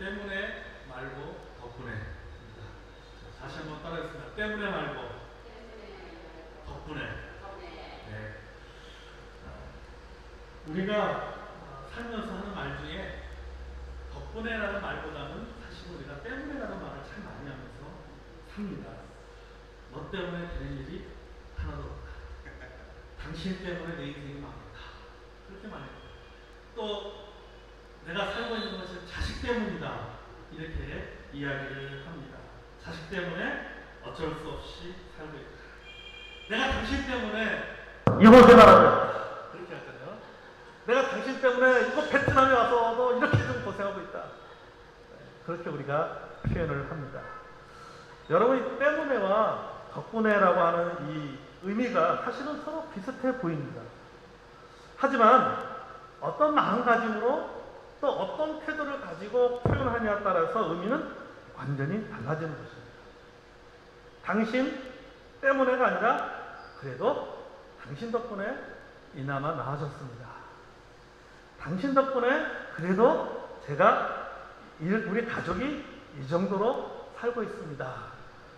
때문에 말고 덕분에. 다시 한번 따라하겠습니다. 때문에 말고 덕분에. 네. 우리가 살면서 하는 말 중에 덕분에라는 말보다는 사실 우리가 때문에라는 말을 참 많이 하면서 삽니다. 너 때문에 되는 일이 하나도 없다. 당신 때문에 내 인생이 망했다. 그렇게 말해요. 또 내가 살고 있는 것은 자식 때문이다. 이렇게 이야기를 합니다. 자식 때문에 어쩔 수 없이 살고 있다. 내가 당신 때문에 이곳에 살아요. 그렇게 하잖아요. 내가 당신 때문에 이거 베트남에 와서도 이렇게 좀 고생하고 있다. 그렇게 우리가 표현을 합니다. 여러분, 이 때문에와 덕분에라고 하는 이 의미가 사실은 서로 비슷해 보입니다. 하지만 어떤 마음가짐으로 또 어떤 태도를 가지고 표현하냐에 따라서 의미는 완전히 달라지는 것입니다. 당신 때문에가 아니라 그래도 당신 덕분에 이나마 나아졌습니다. 당신 덕분에 그래도 제가 우리 가족이 이 정도로 살고 있습니다.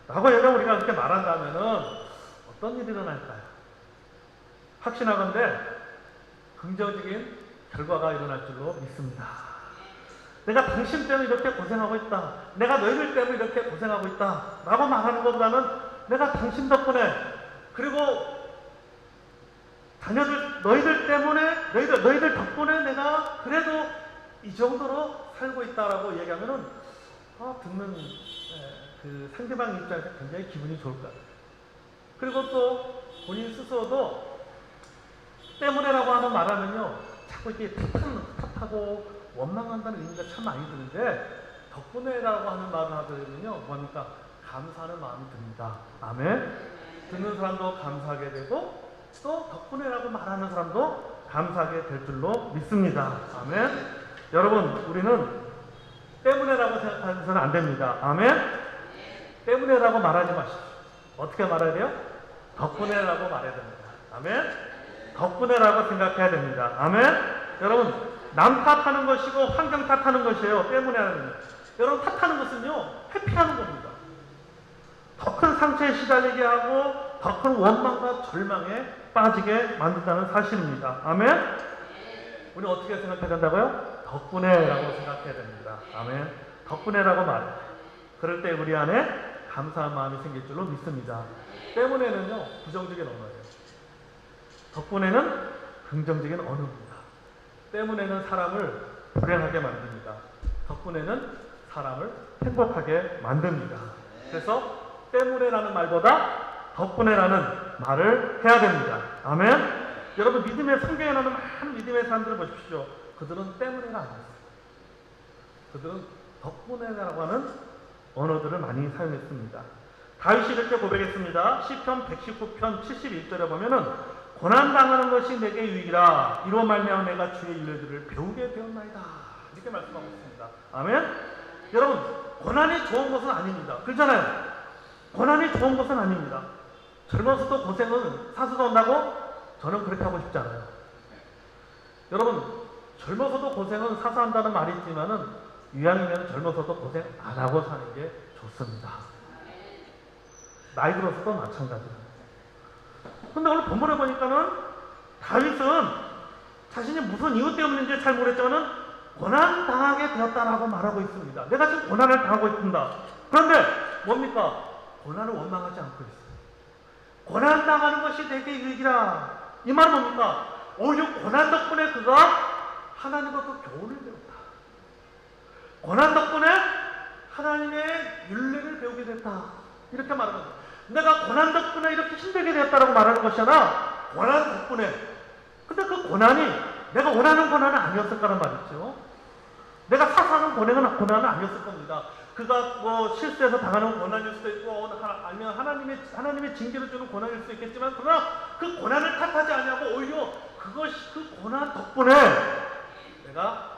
라고 여러분 우리가 그렇게 말한다면 어떤 일이 일어날까요? 확신하건대 긍정적인 결과가 일어날 줄로 믿습니다. 내가 당신 때문에 이렇게 고생하고 있다. 내가 너희들 때문에 이렇게 고생하고 있다. 라고 말하는 것보다는 내가 당신 덕분에 그리고 자녀들 너희들 때문에 너희들 덕분에 내가 그래도 이 정도로 살고 있다라고 얘기하면은 듣는 그 상대방 입장에서 굉장히 기분이 좋을 것 같아요. 그리고 또 본인 스스로도 때문에라고 하는 말하면요 자꾸 이렇게 탓하고 원망한다는 의미가 참 많이 드는데 덕분에라고 하는 말을 하더라면요 뭡니까? 감사하는 마음이 듭니다. 아멘. 듣는 사람도 감사하게 되고 또 덕분에라고 말하는 사람도 감사하게 될 줄로 믿습니다. 아멘. 여러분, 우리는 때문에라고 생각하셔서는 안 됩니다. 아멘. 때문에라고 말하지 마십시오. 어떻게 말해야 돼요? 덕분에라고 말해야 됩니다. 아멘. 덕분에라고 생각해야 됩니다. 아멘. 여러분, 남 탓하는 것이고 환경 탓하는 것이에요. 때문에 하는 것. 여러분, 탓하는 것은요 회피하는 겁니다. 더 큰 상처에 시달리게 하고 더 큰 원망과 절망에 빠지게 만든다는 사실입니다. 아멘. 우리 어떻게 생각해야 된다고요? 덕분에라고 생각해야 됩니다. 아멘. 덕분에라고 말해요. 그럴 때 우리 안에 감사한 마음이 생길 줄로 믿습니다. 때문에는요 부정적인 언어예요. 덕분에는 긍정적인 언어입니다. 때문에는 사람을 불행하게 만듭니다. 덕분에는 사람을 행복하게 만듭니다. 그래서 때문에라는 말보다 덕분에라는 말을 해야 됩니다. 아멘. 여러분, 믿음의 성경에 나오는 많은 믿음의 사람들을 보십시오. 그들은 때문에가 아니었어요. 그들은 덕분에라고 하는 언어들을 많이 사용했습니다. 다윗이 이렇게 고백했습니다. 시편 119편 71절에 보면은 고난당하는 것이 내게 유익이라 이로 말미암아 내가 주의 윤례들을 배우게 되었나이다. 이렇게 말씀하고 있습니다. 아멘. 여러분, 고난이 좋은 것은 아닙니다. 그렇잖아요. 고난이 좋은 것은 아닙니다. 젊어서도 고생은 사수도 한다고? 저는 그렇게 하고 싶지 않아요. 여러분, 젊어서도 고생은 사수한다는 말이 있지만은 이왕이면 젊어서도 고생 안 하고 사는 게 좋습니다. 나이 들어서도 마찬가지예요. 근데 오늘 본문에 보니까는 다윗은 자신이 무슨 이유 때문인지 잘 모르겠지만은 고난당하게 되었다라고 말하고 있습니다. 내가 지금 고난을 당하고 있습니다. 그런데 뭡니까? 고난을 원망하지 않고 있어요. 고난당하는 것이 내게 유익이라. 이 말은 뭡니까? 오히려 고난 덕분에 그가 하나님으로부터 교훈을 배웠다. 고난 덕분에 하나님의 윤례를 배우게 됐다. 이렇게 말하는 거예요. 내가 고난 덕분에 이렇게 힘들게 되었다라고 말하는 것이 아니라 고난 덕분에. 근데 그 고난이 내가 원하는 고난은 아니었을 거란 말이죠. 내가 사사하는 고난은 아니었을 겁니다. 그가 뭐 실수해서 당하는 고난일 수도 있고 아니면 하나님의 징계를 주는 고난일 수도 있겠지만 그러나 그 고난을 탓하지 않냐고 오히려 그것이 그 고난 덕분에 내가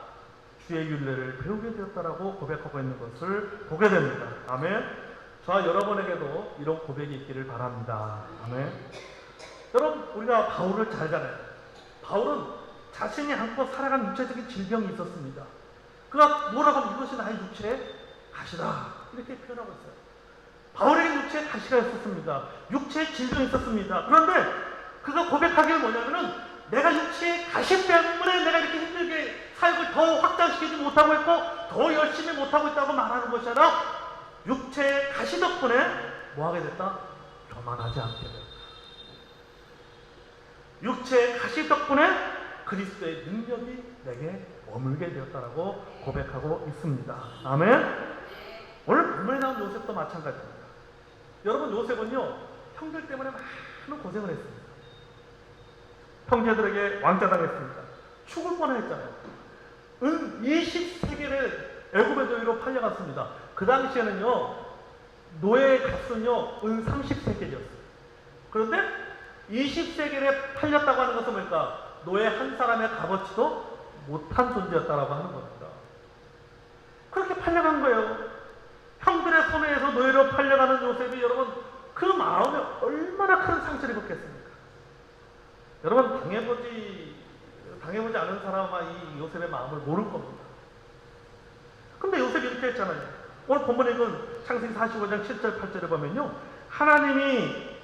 주의 윤례를 배우게 되었다라고 고백하고 있는 것을 보게 됩니다. 아멘. 저와 여러분에게도 이런 고백이 있기를 바랍니다. 아멘. 여러분, 우리가 바울을 잘 알아요. 바울은 자신이 안고 살아간 육체적인 질병이 있었습니다. 그가 뭐라고 하면 이것이 나의 육체의 가시다 이렇게 표현하고 있어요. 바울에게 육체의 가시가 있었습니다. 육체의 질병이 있었습니다. 그런데 그가 고백하기를 뭐냐면은 내가 육체의 가시 때문에 내가 이렇게 힘들게 사역을 더 확장시키지 못하고 있고 더 열심히 못하고 있다고 말하는 것이 아니라 육체의 가시 덕분에 뭐하게 됐다? 교만하지 않게 됐다. 육체의 가시 덕분에 그리스도의 능력이 내게 머물게 되었다라고 고백하고 있습니다. 아멘. 오늘 본문에 나온 요셉도 마찬가지입니다. 여러분, 요셉은요 형들 때문에 많은 고생을 했습니다. 형제들에게 왕따당했습니다. 죽을 뻔했잖아요. 은 20세겔의 애굽의 노예로 팔려갔습니다. 그 당시에는요 노예 값은요 은 30세겔이었어요. 그런데 20세겔에 팔렸다고 하는 것은 뭘까? 노예 한 사람의 값어치도 못한 존재였다라고 하는 겁니다. 그렇게 팔려간 거예요. 형들의 손에서 노예로 팔려가는 요셉이 여러분 그 마음에 얼마나 큰 상처를 입었겠습니까? 여러분 당해보지 않은 사람은 이 요셉의 마음을 모를 겁니다. 근데 요셉이 이렇게 했잖아요. 오늘 본문에 읽은 창세기 45장 7절 8절에 보면요 하나님이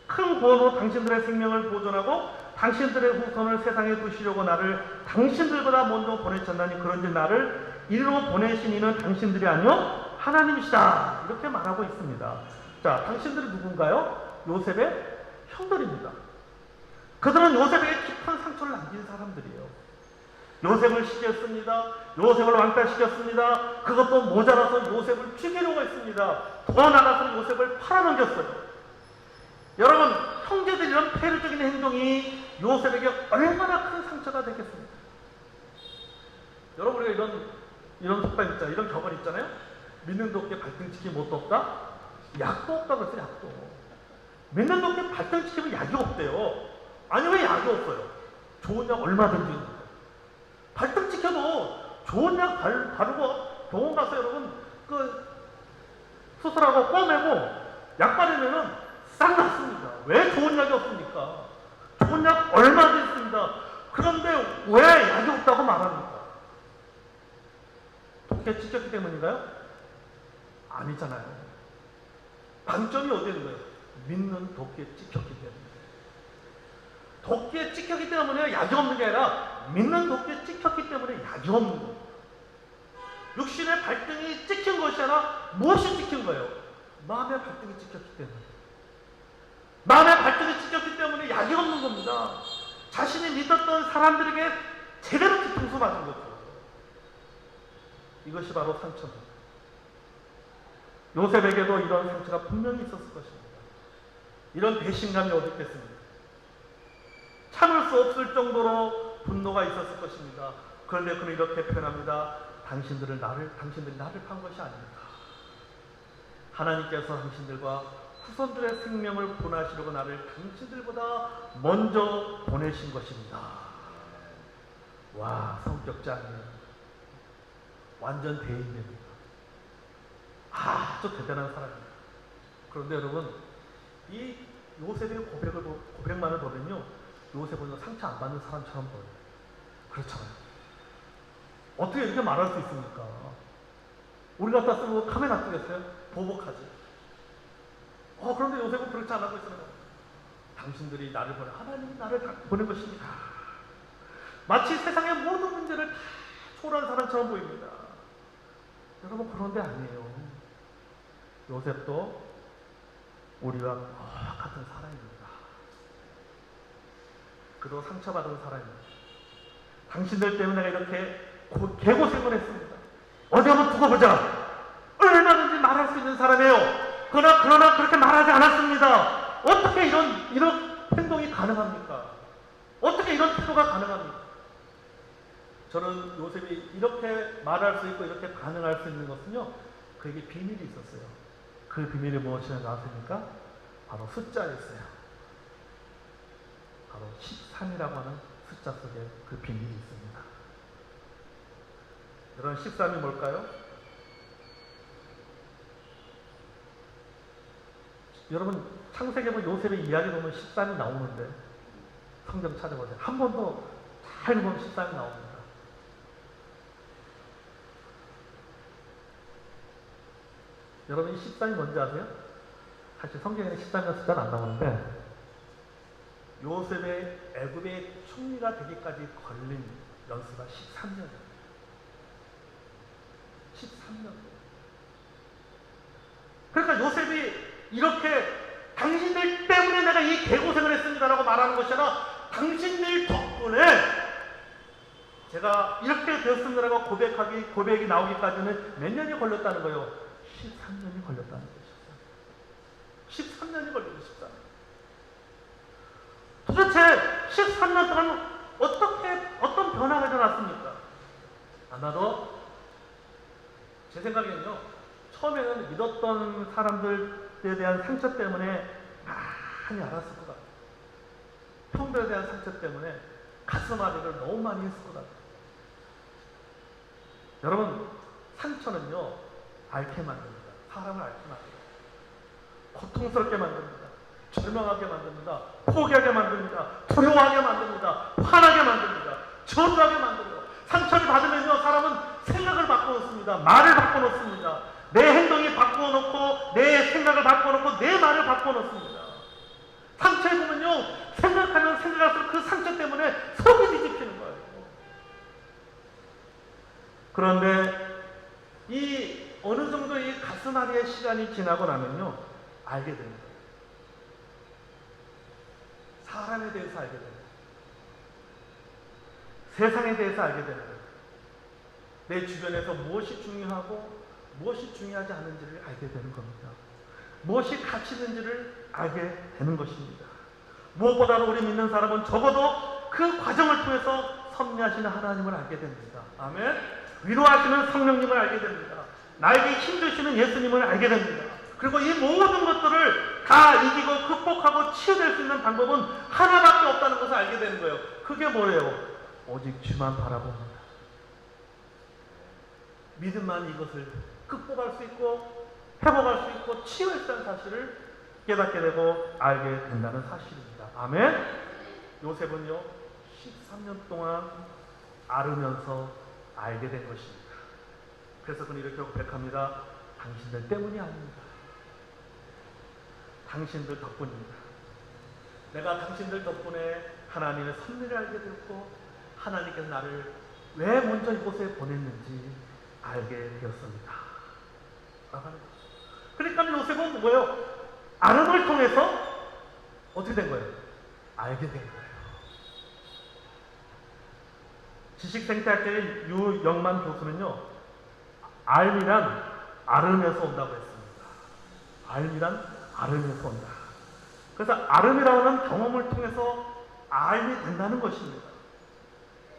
큰 구원으로 당신들의 생명을 보존하고 당신들의 후손을 세상에 두시려고 나를 당신들보다 먼저 보내셨나니 그런즉 나를 이리로 보내신 이는 당신들이 아니요 하나님이시다 이렇게 말하고 있습니다. 자, 당신들이 누군가요? 요셉의 형들입니다. 그들은 요셉에게 깊은 상처를 남긴 사람들이에요. 요셉을 시켰습니다. 요셉을 왕따시켰습니다. 그것도 모자라서 요셉을 죽이려고 했습니다. 더 나가서 요셉을 팔아넘겼어요. 여러분, 형제들 이런 폐륜적인 행동이 요셉에게 얼마나 큰 상처가 되겠습니까? 여러분, 우리가 이런 속담 있잖아요. 이런 격언 있잖아요. 믿는 도끼에 발등치기 못 뒀다? 약도 없다고 했어요. 약도. 믿는 도끼에 발등치기면 약이 없대요. 아니, 왜 약이 없어요? 좋은 약 얼마든지 있는데. 발등 찍혀도 좋은 약 바르고 병원 가서 여러분 수술하고 꿰매고 약 바르면은 싹 낫습니다. 왜 좋은 약이 없습니까? 좋은 약 얼마든지 있습니다. 그런데 왜 약이 없다고 말합니까? 독에 찍혔기 때문인가요? 아니잖아요. 관점이 어디에 있는 거예요? 믿는 독에 찍혔기 때문에. 도끼에 찍혔기 때문에 약이 없는 게 아니라 믿는 도끼에 찍혔기 때문에 약이 없는 거예요. 육신의 발등이 찍힌 것이 아니라 무엇이 찍힌 거예요? 마음의 발등이 찍혔기 때문에. 마음의 발등이 찍혔기 때문에 약이 없는 겁니다. 자신이 믿었던 사람들에게 제대로 뒤통수 맞은 거죠. 이것이 바로 상처입니다. 요셉에게도 이런 상처가 분명히 있었을 것입니다. 이런 배신감이 어디 있겠습니까? 참을 수 없을 정도로 분노가 있었을 것입니다. 그런데 그는 이렇게 표현합니다. 당신들이 나를 판 것이 아닙니다. 하나님께서 당신들과 후손들의 생명을 보내시려고 나를 당신들보다 먼저 보내신 것입니다. 와, 성격자님 완전 대인입니다. 아주 대단한 사람입니다. 그런데 여러분, 이 요셉의 고백만을 보면요 요셉은 상처 안 받는 사람처럼 보여요. 그렇잖아요. 어떻게 이렇게 말할 수 있습니까? 우리 갖다 쓰고 카메라 뜨겠어요? 보복하지. 그런데 요셉은 그렇지 않고 있어요. 당신들이 나를 보내, 하나님이 나를 보낸 것입니다. 마치 세상의 모든 문제를 다 초월한 사람처럼 보입니다. 여러분, 그런데 아니에요. 요셉도 우리와 같은 사람입니다. 그도 상처받은 사람입니다. 당신들 때문에 내가 이렇게 개고생을 했습니다. 어디 한번 두고 보자. 얼마든지 말할 수 있는 사람이에요. 그러나 그렇게 말하지 않았습니다. 어떻게 이런 행동이 가능합니까? 어떻게 이런 태도가 가능합니까? 저는 요셉이 이렇게 말할 수 있고 이렇게 반응할 수 있는 것은요 그에게 비밀이 있었어요. 그 비밀이 무엇이냐고 아십니까? 바로 숫자였어요. 바로 13이라고 하는 숫자 속에 그 비밀이 있습니다. 여러분, 13이 뭘까요? 여러분, 창세기에 요셉의 이야기 보면 13이 나오는데 성경 찾아보세요. 한 번 더 잘 보면 13이 나옵니다. 여러분 이 13이 뭔지 아세요? 사실 성경에는 13이라는 숫자는 안 나오는데 요셉의 애굽의 총리가 되기까지 걸린 연수가 13년이에요. 13년. 그러니까 요셉이 이렇게 당신들 때문에 내가 이 개고생을 했습니다라고 말하는 것이 아니라 당신들 덕분에 제가 이렇게 되었습니다라고 고백이 나오기까지는 몇 년이 걸렸다는 거예요? 13년이 걸렸다는 거죠. 13년이 걸리고 13년. 도대체 13년 동안 어떤 변화가 일어났습니까? 아마도 제 생각에는요, 처음에는 믿었던 사람들에 대한 상처 때문에 많이 알았을 것 같아요. 형들에 대한 상처 때문에 가슴 아리를 너무 많이 했을 것 같아요. 여러분, 상처는요, 앓게 만듭니다. 사람을 앓게 만듭니다. 고통스럽게 만듭니다. 절망하게 만듭니다. 포기하게 만듭니다. 두려워하게 만듭니다. 화나게 만듭니다. 저주하게 만듭니다. 상처를 받으면요, 사람은 생각을 바꿔놓습니다. 말을 바꿔놓습니다. 내 행동이 바꿔놓고, 내 생각을 바꿔놓고, 내 말을 바꿔놓습니다. 상처에 보면요, 생각하면 생각할수록 그 상처 때문에 속이 뒤집히는 거예요. 그런데 어느 정도 이 가슴앓이의 시간이 지나고 나면요, 알게 됩니다. 사람에 대해서 알게 됩니다. 세상에 대해서 알게 됩니다. 내 주변에서 무엇이 중요하고 무엇이 중요하지 않은지를 알게 되는 겁니다. 무엇이 가치 있는지를 알게 되는 것입니다. 무엇보다도 우리 믿는 사람은 적어도 그 과정을 통해서 섭리하시는 하나님을 알게 됩니다. 아멘. 위로하시는 성령님을 알게 됩니다. 나에게 힘주시는 예수님을 알게 됩니다. 그리고 이 모든 것들을 다 이기고 극복하고 치유될 수 있는 방법은 하나밖에 없다는 것을 알게 되는 거예요. 그게 뭐예요? 오직 주만 바라봅니다. 믿음만 이것을 극복할 수 있고 회복할 수 있고 치유할 수 있다는 사실을 깨닫게 되고 알게 된다는 사실입니다. 아멘. 요셉은요, 13년 동안 앓으면서 알게 된 것입니다. 그래서 그는 이렇게 고백합니다. 당신들 때문이 아닙니다. 당신들 덕분입니다. 내가 당신들 덕분에 하나님의 섭리를 알게 되었고 하나님께서 나를 왜 먼저 이곳에 보냈는지 알게 되었습니다. 그러니까 요셉은 뭐예요? 앓음을 통해서 어떻게 된 거예요? 알게 된 거예요. 지식생태학자의 유영만 교수는요, 알미란 앓으면서 온다고 했습니다. 알미란 앓으면서 온다. 그래서 앓음이라고 하는 경험을 통해서 알게 된다는 것입니다.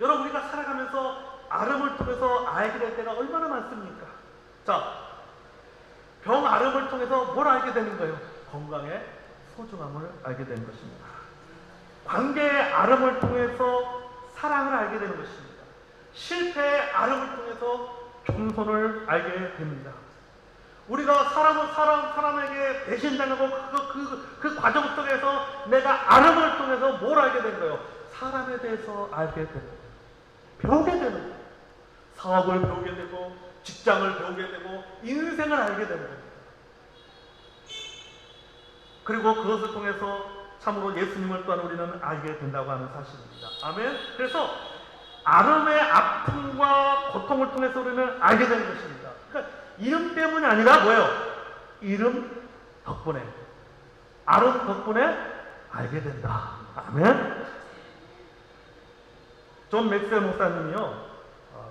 여러분, 우리가 살아가면서 앓음을 통해서 알게 될 때가 얼마나 많습니까? 자, 병 앓음을 통해서 뭘 알게 되는 거예요? 건강의 소중함을 알게 되는 것입니다. 관계의 앓음을 통해서 사랑을 알게 되는 것입니다. 실패의 앓음을 통해서 겸손을 알게 됩니다. 우리가 사람에게 배신당하고 그 과정 속에서 내가 앓음을 통해서 뭘 알게 된 거예요? 사람에 대해서 알게 되는 거예요. 배우게 되는 거예요. 사업을 배우게 되고 직장을 배우게 되고 인생을 알게 되는 겁니다. 그리고 그것을 통해서 참으로 예수님을 또한 우리는 알게 된다고 하는 사실입니다. 아멘. 그래서 앓음의 아픔과 고통을 통해서 우리는 알게 되는 것입니다. 그러니까 이름 때문이 아니라 뭐예요? 이름 덕분에, 앓음 덕분에 알게 된다. 아멘. 존 맥스웰 목사님이요,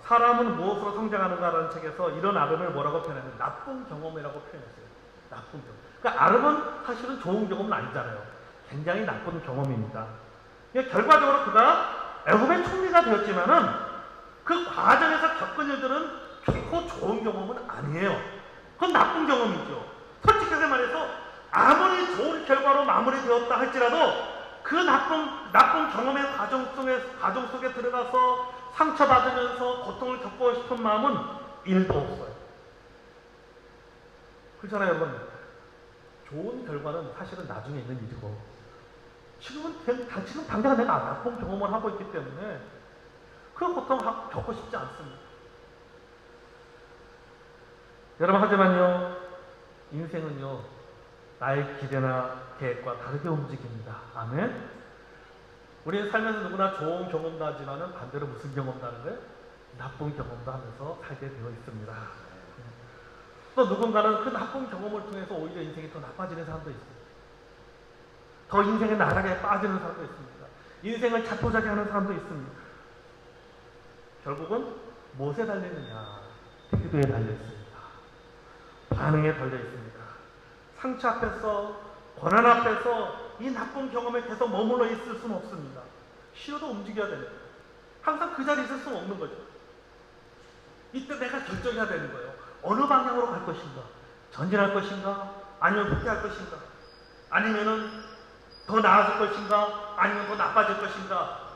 사람은 무엇으로 성장하는가라는 책에서 이런 앓음을 뭐라고 표현했어요? 나쁜 경험이라고 표현했어요. 나쁜 경험. 그러니까 앓음은 사실은 좋은 경험은 아니잖아요. 굉장히 나쁜 경험입니다. 결과적으로 그가 애굽의 총리가 되었지만은 그 과정에서 겪은 일들은 결코 좋은 경험은 아니에요. 그건 나쁜 경험이죠. 솔직하게 말해서 아무리 좋은 결과로 마무리되었다 할지라도 그 나쁜 경험의 과정 속에 들어가서 상처받으면서 고통을 겪고 싶은 마음은 1도 없어요. 그렇잖아요, 여러분. 좋은 결과는 사실은 나중에 있는 일이고, 지금 당장 내가 나쁜 경험을 하고 있기 때문에 그 고통 겪고 싶지 않습니다. 여러분, 하지만요, 인생은요, 나의 기대나 계획과 다르게 움직입니다. 아멘? 우리는 살면서 누구나 좋은 경험도 하지만은 반대로 무슨 경험도 하는 거예요? 나쁜 경험도 하면서 살게 되어 있습니다. 또 누군가는 그 나쁜 경험을 통해서 오히려 인생이 더 나빠지는 사람도 있습니다. 더 인생의 나락에 빠지는 사람도 있습니다. 인생을 자포자기하는 사람도 있습니다. 결국은 무엇에 달리느냐? 태도에 달려 있습니다. 반응에 달려 있습니다. 상처 앞에서, 고난 앞에서 이 나쁜 경험에 계속 머물러 있을 수는 없습니다. 쉬어도 움직여야 됩니다. 항상 그 자리에 있을 수는 없는 거죠. 이때 내가 결정해야 되는 거예요. 어느 방향으로 갈 것인가? 전진할 것인가? 아니면 후퇴할 것인가? 아니면은 더 나아질 것인가? 아니면 더 나빠질 것인가?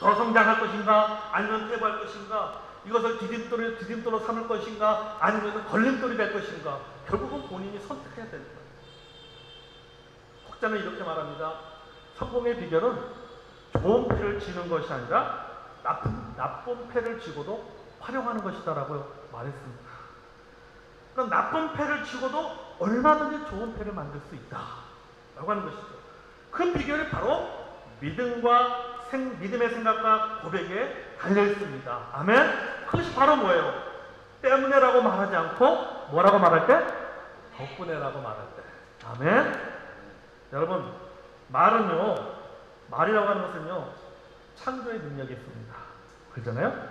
더 성장할 것인가? 아니면 퇴보할 것인가? 이것을 디딤돌로 삼을 것인가? 아니면 걸림돌이 될 것인가? 결국은 본인이 선택해야 되는 거예요. 혹자는 이렇게 말합니다. 성공의 비결은 좋은 패를 쥐는 것이 아니라 나쁜 패를 쥐고도 활용하는 것이다라고 말했습니다. 그럼 나쁜 패를 쥐고도 얼마든지 좋은 패를 만들 수 있다라고 하는 것이죠. 그 비결이 바로 믿음의 생각과 고백에 달려 있습니다. 아멘? 그것이 바로 뭐예요? 때문에라고 말하지 않고 뭐라고 말할 때? 덕분에라고 말할 때. 아멘? 여러분, 말이라고 하는 것은요, 창조의 능력이 있습니다. 그렇잖아요?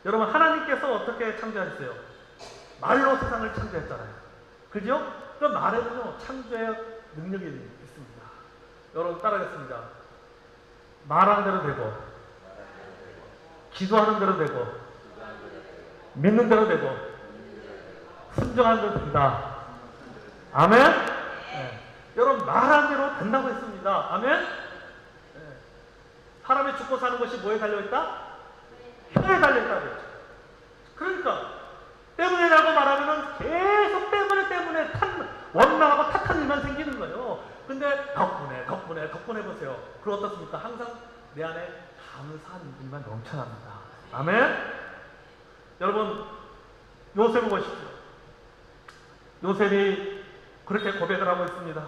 여러분, 하나님께서 어떻게 창조하셨어요? 말로 세상을 창조했잖아요. 그죠? 그 말에는요, 창조의 능력이 있습니다. 여러분, 따라하겠습니다. 말하는 대로 되고, 기도하는 대로 되고, 믿는 대로 되고, 순종하는 대로 된다. 아멘? 네. 여러분, 말하는 대로 된다고 했습니다. 아멘? 네. 사람이 죽고 사는 것이 뭐에 달려있다? 혀에 달려있다고 했죠. 그러니까 때문에라고 말하면은 계속 때문에 원망하고 탓하는 일만 생기는 거예요. 근데 덕분에 보세요. 그럼 어떻습니까? 항상 내 안에 감사한 일만 넘쳐납니다. 아멘? 여러분, 요셉을 보십시오. 요셉이 그렇게 고백을 하고 있습니다.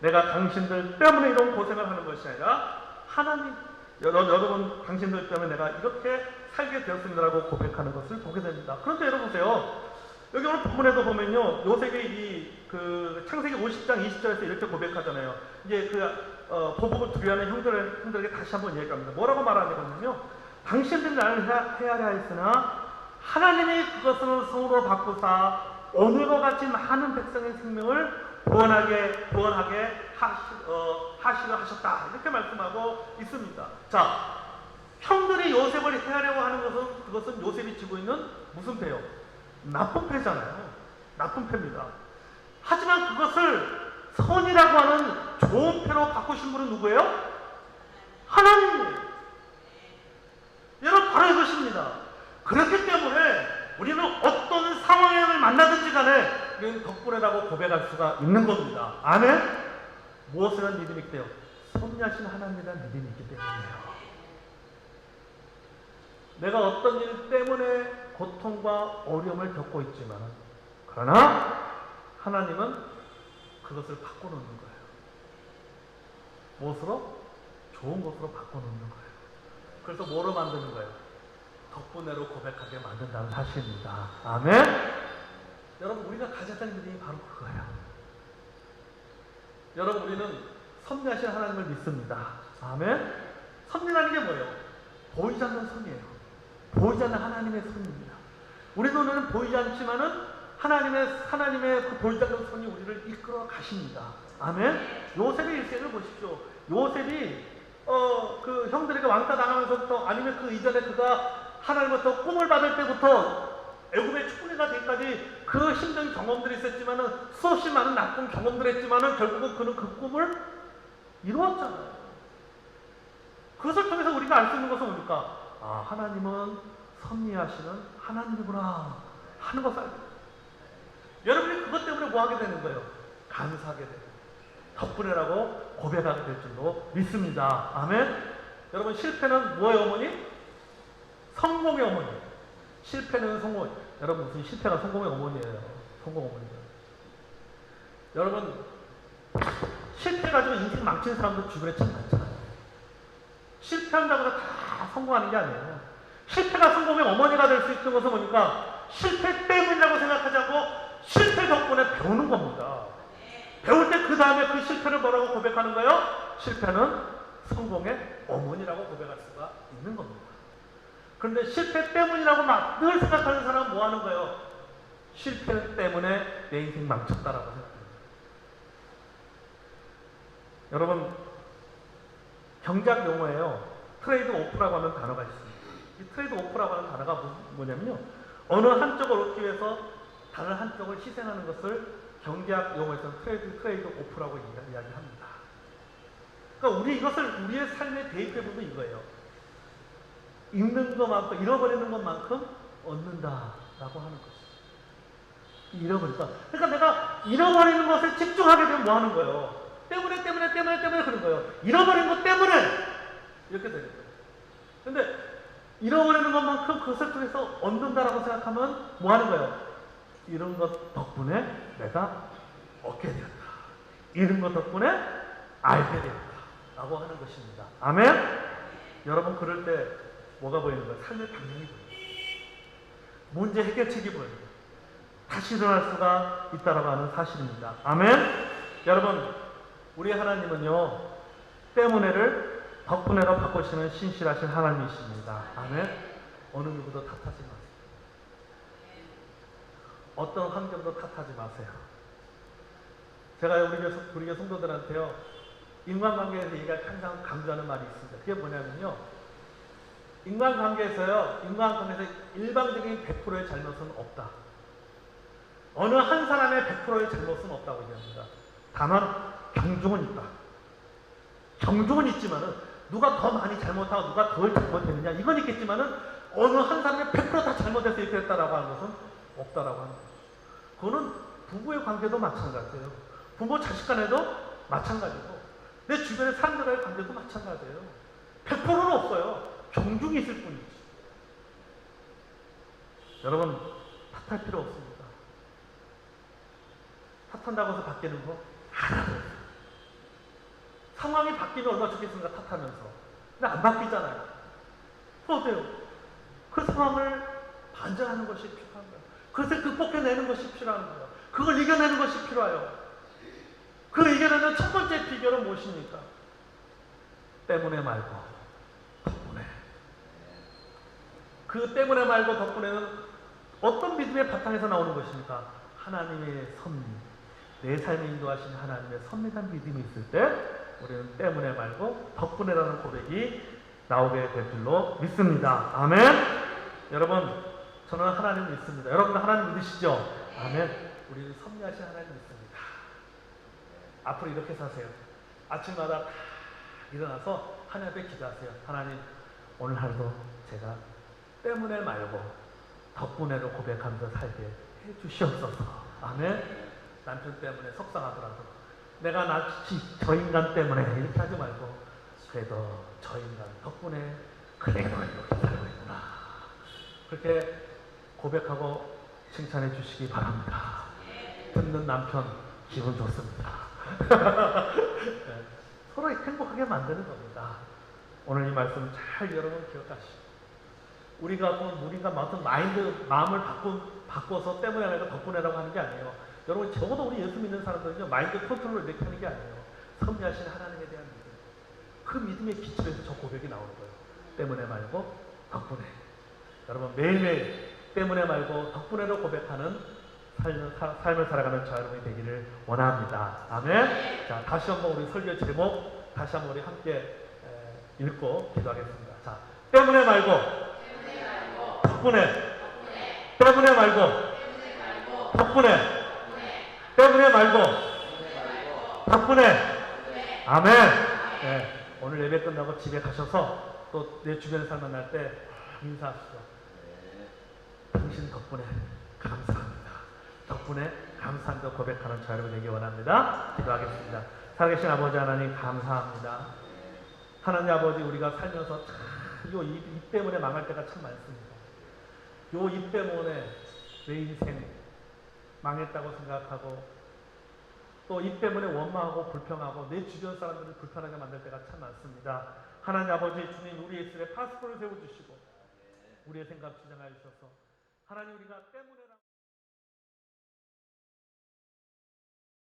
내가 당신들 때문에 이런 고생을 하는 것이 아니라 하나님, 여러분 당신들 때문에 내가 이렇게 살게 되었습니다라고 고백하는 것을 보게 됩니다. 그런데 여러분 보세요. 여기 오늘 본문에도 보면요, 요셉이 그 창세기 50장 20절에서 이렇게 고백하잖아요. 이제 보복을 두려워하는 형들에게 다시 한번 얘기합니다. 뭐라고 말하냐면요, 당신들이 나를 헤아려 하였으나 하나님이 그것을 성으로 바꾸사 오늘과 같이 많은 백성의 생명을 구원하게 하셨다. 이렇게 말씀하고 있습니다. 자, 형들이 요셉을 헤아려고 하는 것은 그것은 요셉이 지고 있는 무슨 패요? 나쁜 패잖아요. 나쁜 패입니다. 하지만 그것을 선이라고 하는 좋은 패로 바꾸신 분은 누구예요? 하나님이에요. 여러분, 바로 이것입니다. 그렇기 때문에 우리는 어떤 상황을 만나든지 간에 우리는 덕분에라고 고백할 수가 있는 겁니다. 아멘? 무엇을 한 믿음이 있대요? 섭리하신 하나님에 대한 믿음이 있기 때문이에요. 내가 어떤 일 때문에 고통과 어려움을 겪고 있지만, 그러나 하나님은 그것을 바꿔놓는 거예요. 무엇으로? 좋은 것으로 바꿔놓는 거예요. 그래서 뭐로 만드는 거예요? 덕분에로 고백하게 만든다는 사실입니다. 아멘? 여러분, 우리가 가져야 할 믿음이 바로 그거예요. 여러분, 우리는 섭리하신 하나님을 믿습니다. 아멘? 섭리라는 게 뭐예요? 보이지 않는 선이에요. 보이지 않는 하나님의 선입니다. 우리 눈에는 보이지 않지만은 하나님의 그 보이지 않는 선이 우리를 이끌어 가십니다. 아멘? 요셉의 일생을 보십시오. 요셉이 그 형들에게 왕따 당하면서부터, 아니면 그 이전에 그가 하나님부터 꿈을 받을 때부터 애굽의 총리가 되기까지 그 힘든 경험들이 있었지만은, 수없이 많은 나쁜 경험들을 했지만은 결국은 그는 그 꿈을 이루었잖아요. 그것을 통해서 우리가 알 수 있는 것은 뭡니까? 아, 하나님은 섭리하시는 하나님이구나 하는 것을 알게 돼요. 여러분이 그것 때문에 뭐 하게 되는 거예요? 감사하게 돼요. 덕분에라고 고백하게 될 줄로 믿습니다. 아멘? 여러분, 실패는 뭐의 어머니? 성공의 어머니. 실패는 성공. 여러분, 무슨 실패가 성공의 어머니예요? 성공 어머니예요. 여러분, 실패가지고 인생 망친 사람도 주변에 참 많잖아요. 실패한다고 해서 다 성공하는 게 아니에요. 실패가 성공의 어머니가 될 수 있는 것은 뭐니까 실패 때문이라고 생각하지 않고 실패 덕분에 배우는 겁니다. 배울 때 그 다음에 그 실패를 뭐라고 고백하는 거예요? 실패는 성공의 어머니라고 고백할 수가 있는 겁니다. 그런데 실패 때문이라고 막 늘 생각하는 사람은 뭐 하는 거예요? 실패 때문에 내 인생 망쳤다라고 생각합니다. 여러분, 경작 용어예요. 트레이드 오프라고 하는 단어가 있습니다. 이 트레이드 오프라고 하는 단어가 뭐냐면요, 어느 한쪽을 얻기 위해서 다른 한쪽을 희생하는 것을 경제학 용어에서는 트레이드 오프라고 이야기합니다. 그러니까 이것을 우리의 삶에 대입해 보면 이거예요. 잃는 것만큼, 잃어버리는 것만큼 얻는다라고 하는 것이죠. 잃어버린다. 그러니까 내가 잃어버리는 것에 집중하게 되면 뭐 하는 거예요? 때문에 그런 거예요. 잃어버린 것 때문에 이렇게 되는 거예요. 근데 잃어버리는 것만큼 그것을 통해서 얻는다라고 생각하면 뭐 하는 거예요? 잃은 것 덕분에 내가 얻게 되었다. 잃은 것 덕분에 알게 되었다. 라고 하는 것입니다. 아멘? 여러분, 그럴 때 뭐가 보이는 거예요? 삶의 방향이 보여요. 문제 해결책이 보여요. 다시 일어날 수가 있다라고 하는 사실입니다. 아멘? 여러분, 우리 하나님은요, 때문에를 덕분에로 바꾸시는 신실하신 하나님이십니다. 아멘? 어느 누구도 탓하지 마세요. 어떤 환경도 탓하지 마세요. 제가 우리 교회 성도들한테요, 인간관계에서 항상 강조하는 말이 있습니다. 그게 뭐냐면요, 인간관계에서 일방적인 100%의 잘못은 없다. 어느 한 사람의 100%의 잘못은 없다고 얘기합니다. 다만 경중은 있다. 경중은 있지만은 누가 더 많이 잘못하고 누가 덜 잘못했느냐 이건 있겠지만은 어느 한 사람의 100%다 잘못해서 이렇게 했다라고 하는 것은 없다라고 하는 거죠. 그거는 부부의 관계도 마찬가지예요. 부모 자식 간에도 마찬가지고 내 주변의 사람들과의 관계도 마찬가지예요. 100%는 없어요. 경중이 있을 뿐이지. 여러분, 탓할 필요 없습니다. 탓한다고 해서 바뀌는 거 하나도 없어요. 상황이 바뀌면 얼마나 좋겠습니까? 탓하면서. 근데 안 바뀌잖아요. 어때요? 그 상황을 반전하는 것이 필요한 거예요. 그것을 극복해내는 것이 필요한 거예요. 그걸 이겨내는 것이 필요해요. 그 이겨내는 첫 번째 비결은 무엇입니까? 때문에 말고 덕분에. 그 때문에 말고 덕분에는 어떤 믿음의 바탕에서 나오는 것입니까? 하나님의 섭리, 내 삶에 인도하신 하나님의 섭리한 믿음이 있을 때 우리는 때문에 말고 덕분에라는 고백이 나오게 될 줄로 믿습니다. 아멘. 여러분, 저는 하나님 믿습니다. 여러분도 하나님 믿으시죠? 아멘. 우리는 섭리하신 하나님 믿습니다. 앞으로 이렇게 사세요. 아침마다 일어나서 하나님 앞에 기도하세요. 하나님, 오늘 하루도 제가 때문에 말고 덕분에로 고백하면서 살게 해주시옵소서. 아멘. 남편 때문에 속상하더라도 내가 저 인간 때문에 이렇게 하지 말고 그래도 저 인간 덕분에 그래도 이렇게 살고 있구나. 그렇게 고백하고 칭찬해 주시기 바랍니다. 듣는 남편 기분 좋습니다. 네, 서로 행복하게 만드는 겁니다. 오늘 이 말씀 잘 여러분 기억하시고 우리가 마음을 바꿔서 때문에 아니라 덕분에라고 하는 게 아니에요. 여러분, 적어도 우리 예수 믿는 사람들은요, 마인드 컨트롤을 이렇게 하는 게 아니에요. 섭리하신 하나님에 대한 믿음. 그 믿음의 기초에서 저 고백이 나오는 거예요. 때문에 말고 덕분에. 여러분, 매일매일 때문에 말고 덕분에로 고백하는 삶을 살아가는 저 여러분이 되기를 원합니다. 아멘. 자, 다시 한번 우리 설교 제목 다시 한번 우리 함께 읽고 기도하겠습니다. 자, 때문에 말고 덕분에. 때문에 말고 덕분에. 때문에 말고 덕분에. 아멘. 네, 오늘 예배 끝나고 집에 가셔서 또 내 주변 사람 만날 때 인사하시죠. 당신 덕분에 감사합니다. 덕분에 감사합니다 고백하는 저 여러분 되기 원합니다. 기도하겠습니다. 살아계신 아버지 하나님 감사합니다. 하나님 아버지, 우리가 살면서 참 입 때문에 망할 때가 참 많습니다. 요 입 때문에 내 인생 망했다고 생각하고 또 이 때문에 원망하고 불평하고 내 주변 사람들을 불편하게 만들 때가 참 많습니다. 하나님 아버지 주님 우리의 입술에 파수꾼을 세워주시고 우리의 생각 지정하여 주셔서 하나님 우리가 때문에